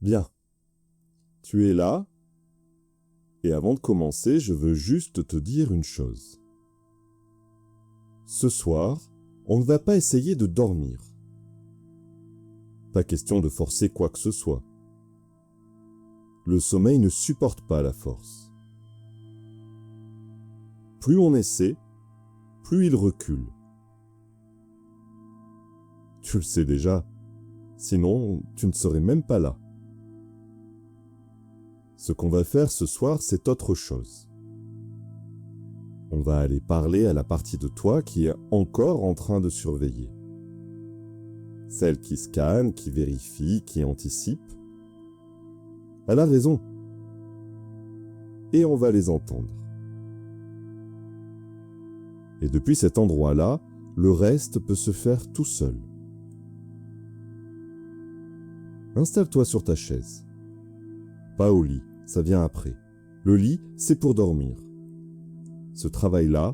Bien, tu es là, et avant de commencer, je veux juste te dire une chose. Ce soir, on ne va pas essayer de dormir. Pas question de forcer quoi que ce soit. Le sommeil ne supporte pas la force. Plus on essaie, plus il recule. Tu le sais déjà, sinon tu ne serais même pas là. Ce qu'on va faire ce soir, c'est autre chose. On va aller parler à la partie de toi qui est encore en train de surveiller. Celle qui scanne, qui vérifie, qui anticipe. Elle a raison. Et on va les entendre. Et depuis cet endroit-là, le reste peut se faire tout seul. Installe-toi sur ta chaise. Pas au lit, ça vient après. Le lit, c'est pour dormir. Ce travail-là,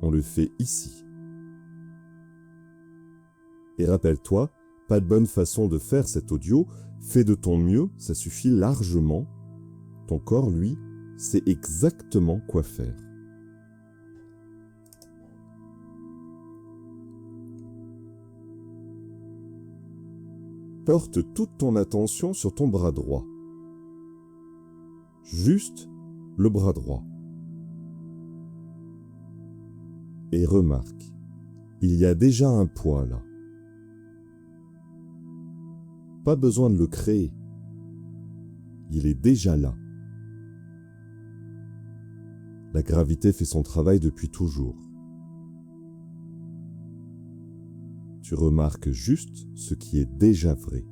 on le fait ici. Et rappelle-toi, pas de bonne façon de faire cet audio, fais de ton mieux, ça suffit largement. Ton corps, lui, sait exactement quoi faire. Porte toute ton attention sur ton bras droit. Juste le bras droit. Et remarque, il y a déjà un poids là. Pas besoin de le créer. Il est déjà là. La gravité fait son travail depuis toujours. Tu remarques juste ce qui est déjà vrai.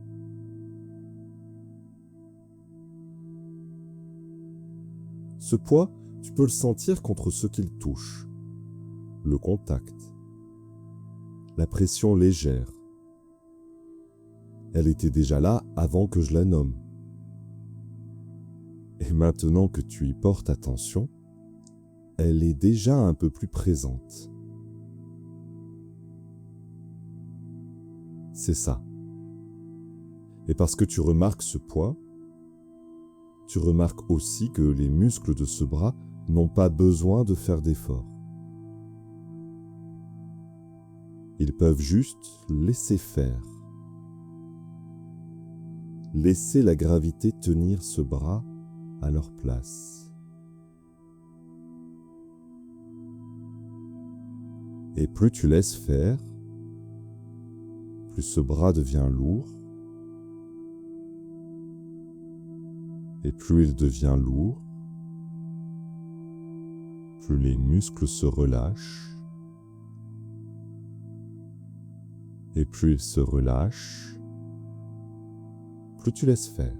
Ce poids, tu peux le sentir contre ce qu'il touche. Le contact. La pression légère. Elle était déjà là avant que je la nomme. Et maintenant que tu y portes attention, elle est déjà un peu plus présente. C'est ça. Et parce que tu remarques ce poids, tu remarques aussi que les muscles de ce bras n'ont pas besoin de faire d'efforts. Ils peuvent juste laisser faire. Laisser la gravité tenir ce bras à leur place. Et plus tu laisses faire, plus ce bras devient lourd, et plus il devient lourd, plus les muscles se relâchent, et plus ils se relâchent, plus tu laisses faire.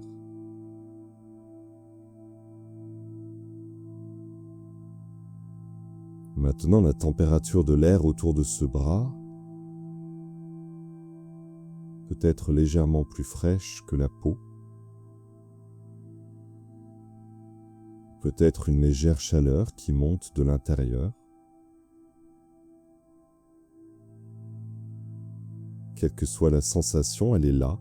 Maintenant, la température de l'air autour de ce bras peut être légèrement plus fraîche que la peau. Peut-être une légère chaleur qui monte de l'intérieur. Quelle que soit la sensation, elle est là.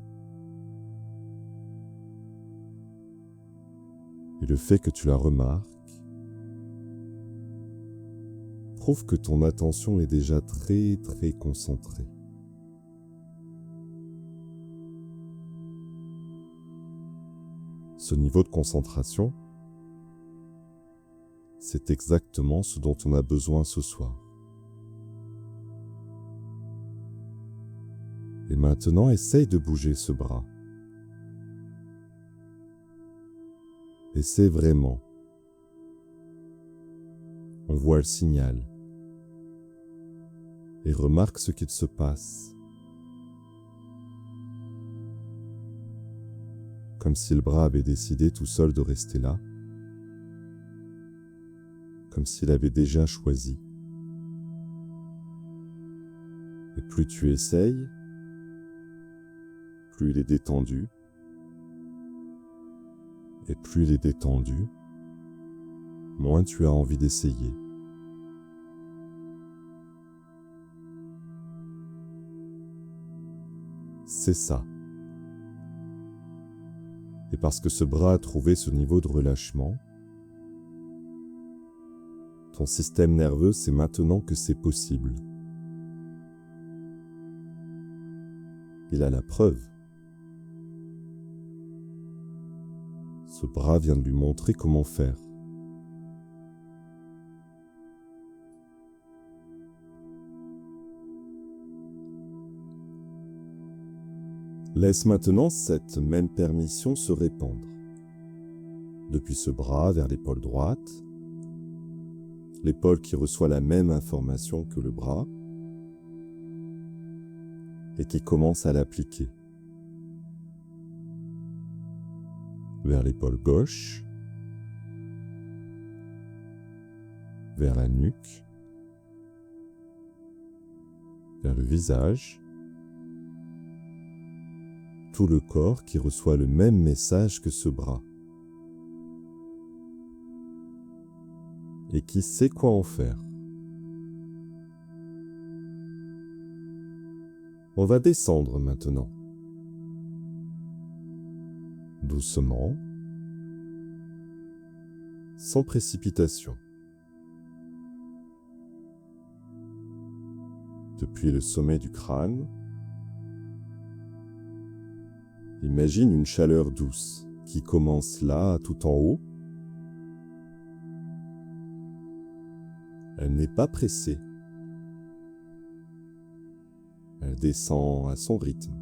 Et le fait que tu la remarques prouve que ton attention est déjà très très concentrée. Ce niveau de concentration, c'est exactement ce dont on a besoin ce soir. Et maintenant, essaye de bouger ce bras. Essaie vraiment. On voit le signal. Et remarque ce qu'il se passe. Comme si le bras avait décidé tout seul de rester là. Comme s'il avait déjà choisi. Et plus tu essayes, plus il est détendu. Et plus il est détendu, moins tu as envie d'essayer. C'est ça. Et parce que ce bras a trouvé ce niveau de relâchement, ton système nerveux sait maintenant que c'est possible. Il a la preuve. Ce bras vient de lui montrer comment faire. Laisse maintenant cette même permission se répandre. Depuis ce bras vers l'épaule droite, l'épaule qui reçoit la même information que le bras et qui commence à l'appliquer. Vers l'épaule gauche, vers la nuque, vers le visage, tout le corps qui reçoit le même message que ce bras et qui sait quoi en faire. On va descendre maintenant. Doucement, sans précipitation. Depuis le sommet du crâne, imagine une chaleur douce qui commence là, tout en haut. Elle n'est pas pressée. Elle descend à son rythme.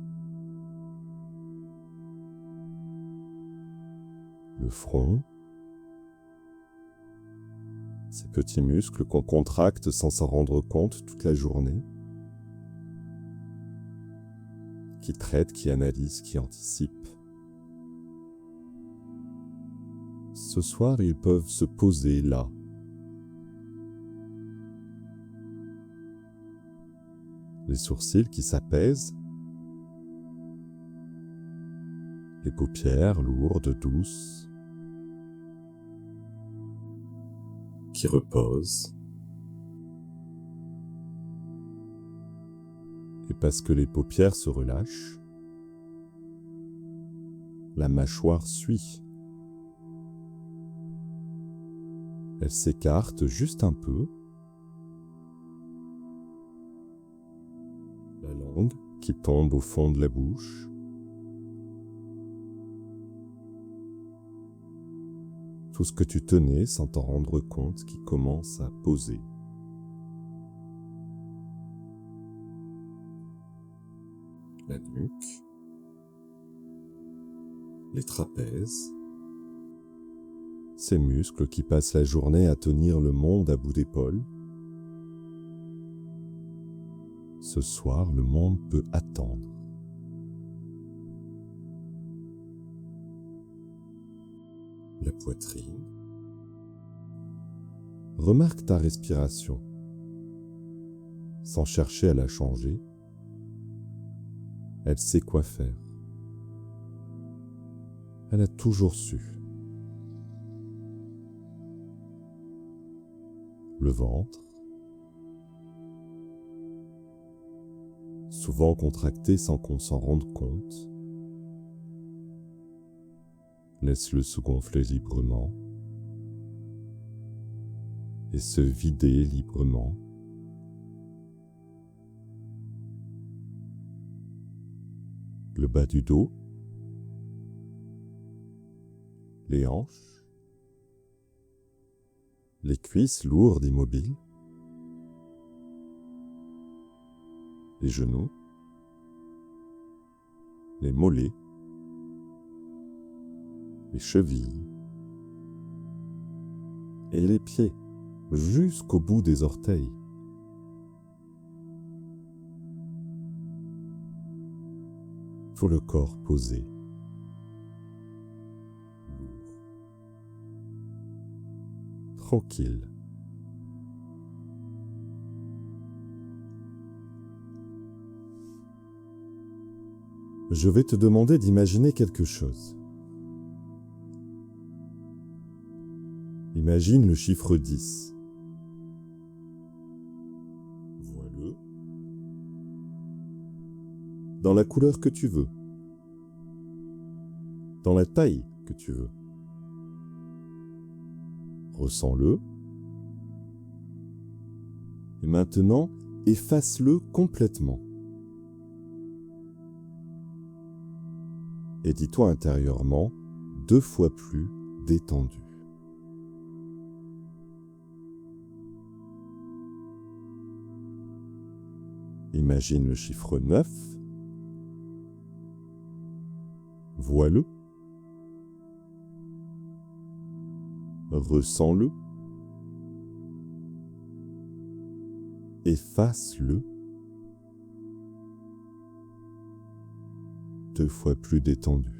Le front, ces petits muscles qu'on contracte sans s'en rendre compte toute la journée, qui traitent, qui analysent, qui anticipent. Ce soir, ils peuvent se poser là. Les sourcils qui s'apaisent, les paupières lourdes, douces, qui reposent. Et parce que les paupières se relâchent, la mâchoire suit. Elle s'écarte juste un peu. La langue qui tombe au fond de la bouche. Tout ce que tu tenais sans t'en rendre compte qui commence à poser. La nuque, les trapèzes, ces muscles qui passent la journée à tenir le monde à bout d'épaule. Ce soir, le monde peut attendre. La poitrine. Remarque ta respiration, sans chercher à la changer. Elle sait quoi faire. Elle a toujours su. Le ventre, souvent contracté sans qu'on s'en rende compte. Laisse-le se gonfler librement et se vider librement. Le bas du dos, les hanches, les cuisses lourdes immobiles, les genoux, les mollets, les chevilles et les pieds jusqu'au bout des orteils. Tout le corps posé, lourd, tranquille. Je vais te demander d'imaginer quelque chose. Imagine le chiffre 10. Vois-le dans la couleur que tu veux. dans la taille que tu veux. Ressens-le. Et maintenant, efface-le complètement. Et dis-toi intérieurement 2 fois plus détendu. Imagine le chiffre 9. Vois-le. Ressens-le. Efface-le. 2 fois plus détendu.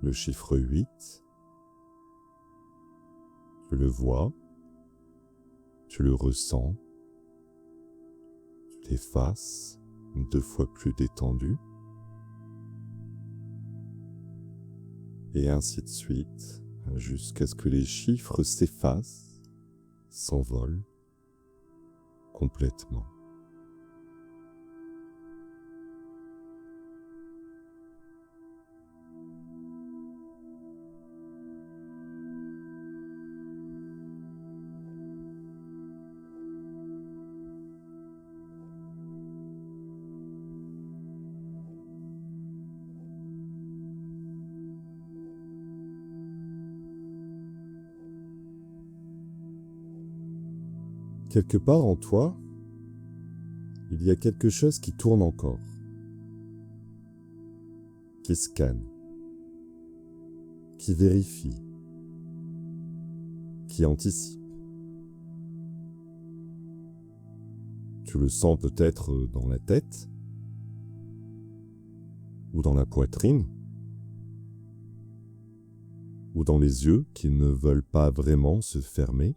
Le chiffre 8. Tu le vois. Tu le ressens. Tu l'effaces. 2 fois plus détendu. Et ainsi de suite, jusqu'à ce que les chiffres s'effacent, s'envolent complètement. Quelque part en toi, il y a quelque chose qui tourne encore, qui scanne, qui vérifie, qui anticipe. Tu le sens peut-être dans la tête, ou dans la poitrine, ou dans les yeux qui ne veulent pas vraiment se fermer.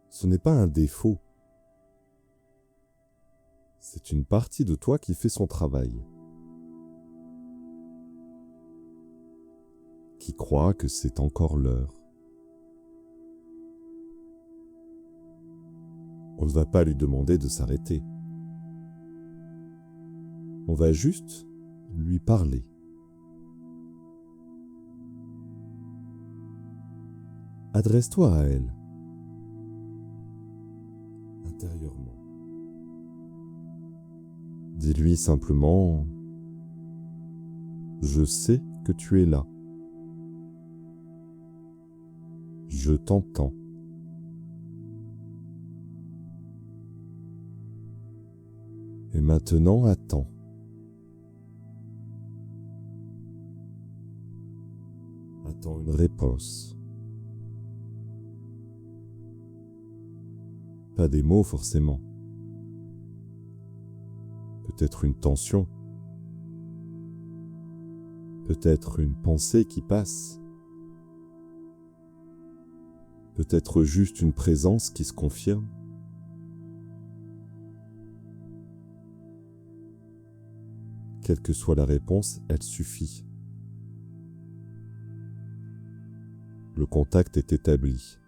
Ce n'est pas un défaut. C'est une partie de toi qui fait son travail. Qui croit que c'est encore l'heure. On ne va pas lui demander de s'arrêter. On va juste lui parler. Adresse-toi à elle. Intérieurement. Dis-lui simplement « Je sais que tu es là. Je t'entends. Et maintenant, attends. Attends une réponse. Pas des mots forcément. Peut-être une tension. Peut-être une pensée qui passe. Peut-être juste une présence qui se confirme. Quelle que soit la réponse, elle suffit. Le contact est établi.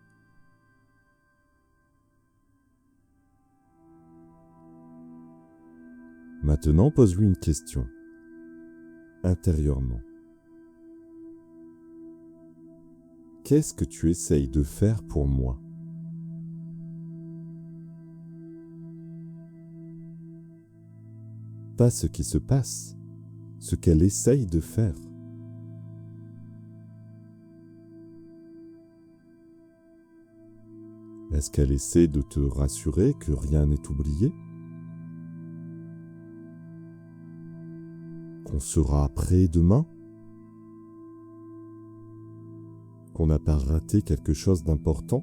Maintenant, pose-lui une question, intérieurement. Qu'est-ce que tu essayes de faire pour moi ? Pas ce qui se passe, ce qu'elle essaye de faire. Est-ce qu'elle essaie de te rassurer que rien n'est oublié ? Qu'on sera prêt demain ? Qu'on n'a pas raté quelque chose d'important ?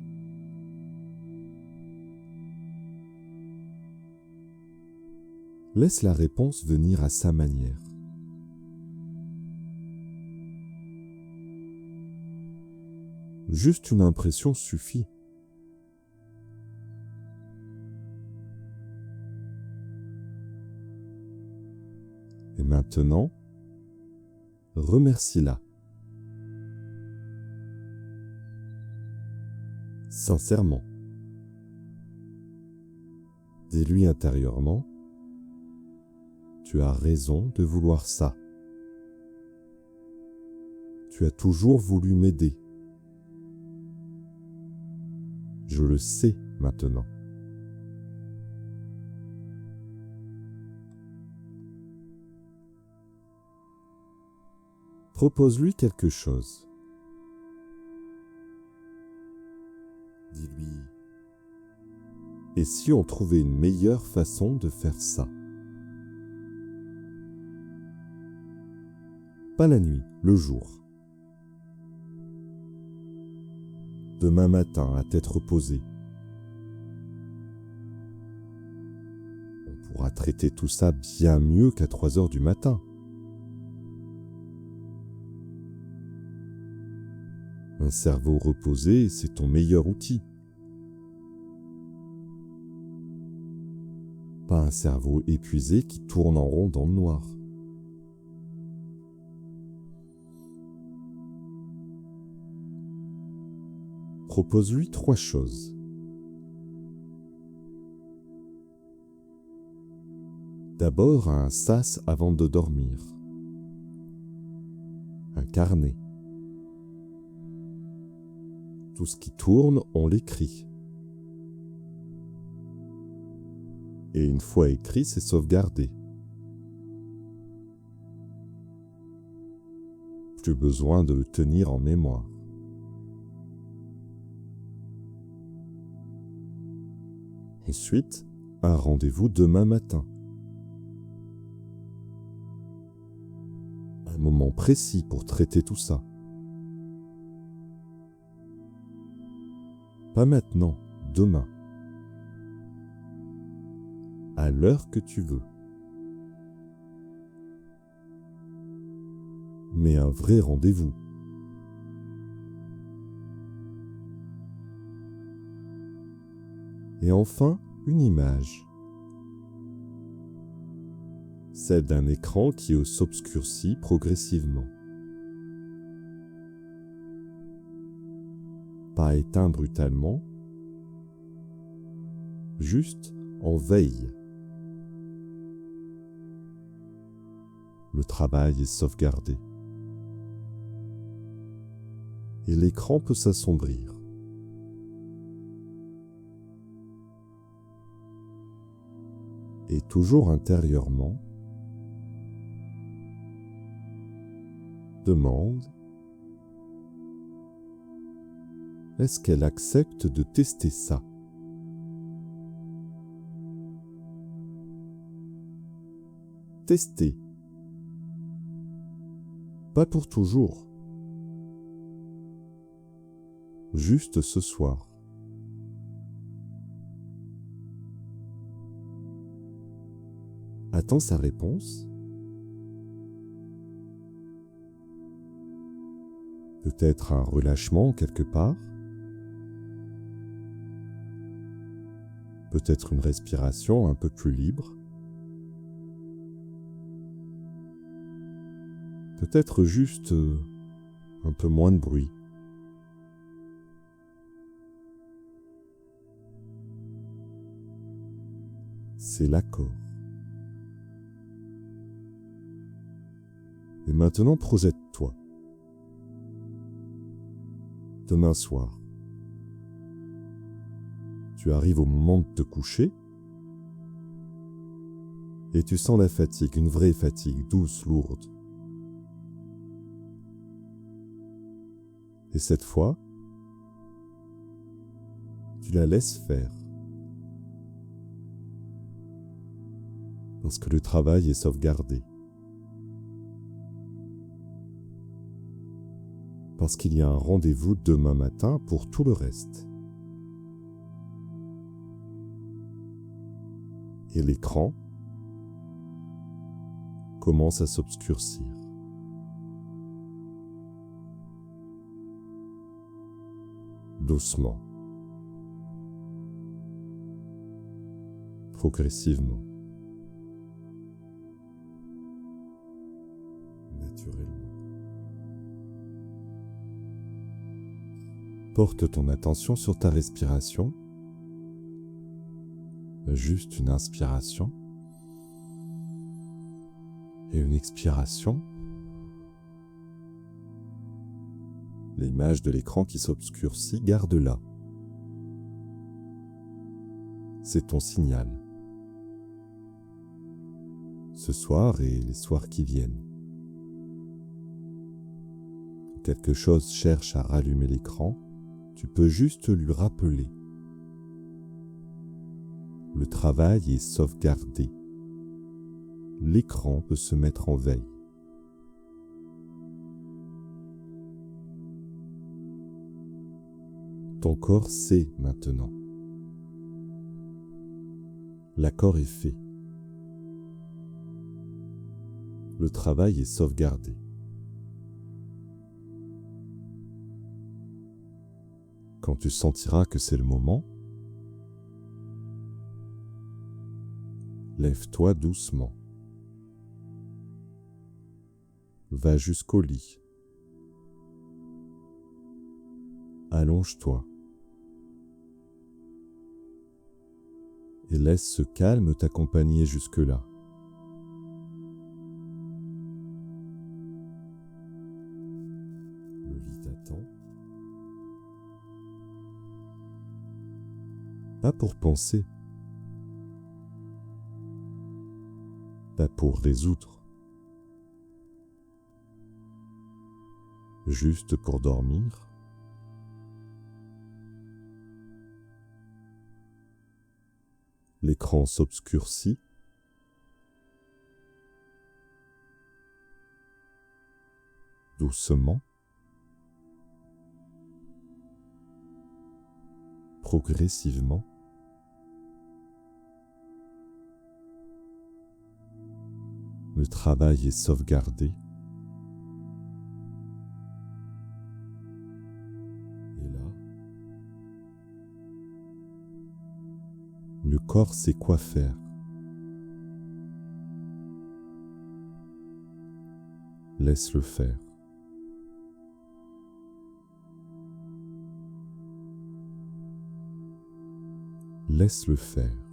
Laisse la réponse venir à sa manière. Juste une impression suffit. Et maintenant, remercie-la. Sincèrement. Dis-lui intérieurement, tu as raison de vouloir ça. Tu as toujours voulu m'aider. Je le sais maintenant. Propose-lui quelque chose. Dis-lui, et si on trouvait une meilleure façon de faire ça? Pas la nuit, le jour. Demain matin, à tête reposée. On pourra traiter tout ça bien mieux qu'à 3 heures du matin. Un cerveau reposé, c'est ton meilleur outil. Pas un cerveau épuisé qui tourne en rond dans le noir. Propose-lui 3 choses. D'abord, un sas avant de dormir. Un carnet. Tout ce qui tourne, on l'écrit. Et une fois écrit, c'est sauvegardé. Plus besoin de le tenir en mémoire. Ensuite, un rendez-vous demain matin. Un moment précis pour traiter tout ça. Pas maintenant, demain. À l'heure que tu veux. Mais un vrai rendez-vous. Et enfin, une image. Celle d'un écran qui s'obscurcit progressivement. Pas éteint brutalement, juste en veille. Le travail est sauvegardé. Et l'écran peut s'assombrir. Et toujours intérieurement, demande, est-ce qu'elle accepte de tester ça? Tester. Pas pour toujours. Juste ce soir. Attends sa réponse. Peut-être un relâchement quelque part. Peut-être une respiration un peu plus libre. Peut-être juste un peu moins de bruit. C'est l'accord. Et maintenant, projette-toi. Demain soir, tu arrives au moment de te coucher et tu sens la fatigue, une vraie fatigue, douce, lourde. Et cette fois, tu la laisses faire. Parce que le travail est sauvegardé. Parce qu'il y a un rendez-vous demain matin pour tout le reste. Et l'écran commence à s'obscurcir. Doucement. Progressivement. Naturellement. Porte ton attention sur ta respiration Juste une inspiration et une expiration. L'image de l'écran qui s'obscurcit, garde-la. C'est ton signal. Ce soir et les soirs qui viennent. Quelque chose cherche à rallumer l'écran, tu peux juste lui rappeler. Le travail est sauvegardé. L'écran peut se mettre en veille. Ton corps sait maintenant. L'accord est fait. Le travail est sauvegardé. Quand tu sentiras que c'est le moment, lève-toi doucement. Va jusqu'au lit. Allonge-toi. Et laisse ce calme t'accompagner jusque-là. Le lit t'attend. Pas pour penser, pas pour résoudre, juste pour dormir. L'écran s'obscurcit. Doucement, progressivement. Le travail est sauvegardé. Et là, le corps sait quoi faire. Laisse-le faire. Laisse-le faire.